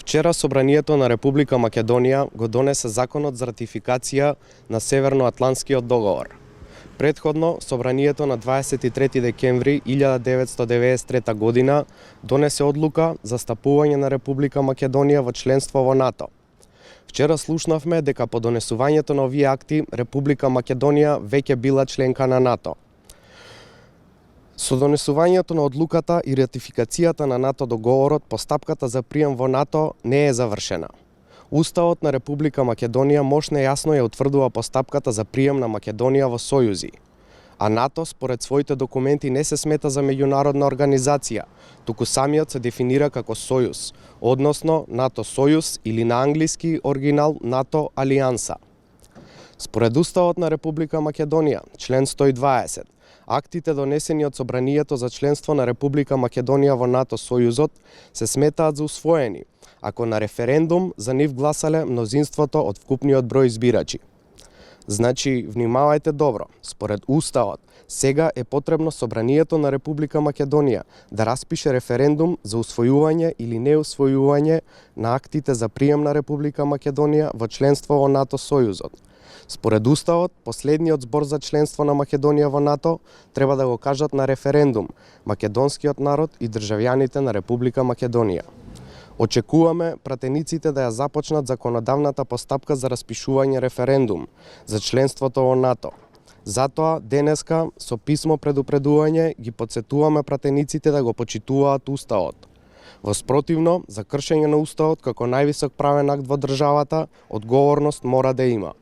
Вчера Собранието на Република Македонија го донесе Законот за ратификација на Северноатлантскиот договор. Претходно, Собранието на 23 декември 1993 година донесе одлука за стапување на Република Македонија во членство во НАТО. Вчера слушнавме дека по донесувањето на овие акти Република Македонија веќе била членка на НАТО. Со донесувањето на одлуката и ратификацијата на НАТО договорот, постапката за прием во НАТО не е завршена. Уставот на Република Македонија мощно и јасно ја утврдува постапката за прием на Македонија во сојузи, а НАТО според своите документи не се смета за меѓународна организација, туку самиот се дефинира како сојуз, односно НАТО сојуз или на англиски оригинал НАТО алијанса. Според Уставот на Република Македонија, член 120, актите донесени од Собранието за членство на Република Македонија во НАТО сојузот се сметаат за усвоени, ако на референдум за нив гласале мнозинството од вкупниот број избирачи. Значи, внимавајте добро, според Уставот, сега е потребно Собранието на Република Македонија да распише референдум за усвојување или неусвојување на актите за прием на Република Македонија во членство во НАТО сојузот. Според Уставот, последниот збор за членство на Македонија во НАТО треба да го кажат на референдум македонскиот народ и државјаните на Република Македонија. Очекуваме пратениците да ја започнат законодавната постапка за распишување референдум за членството во НАТО. Затоа, денеска, со писмо предупредување, ги потсетуваме пратениците да го почитуваат Уставот. Во спротивно, за кршење на Уставот како највисок правен акт во државата, одговорност мора да има.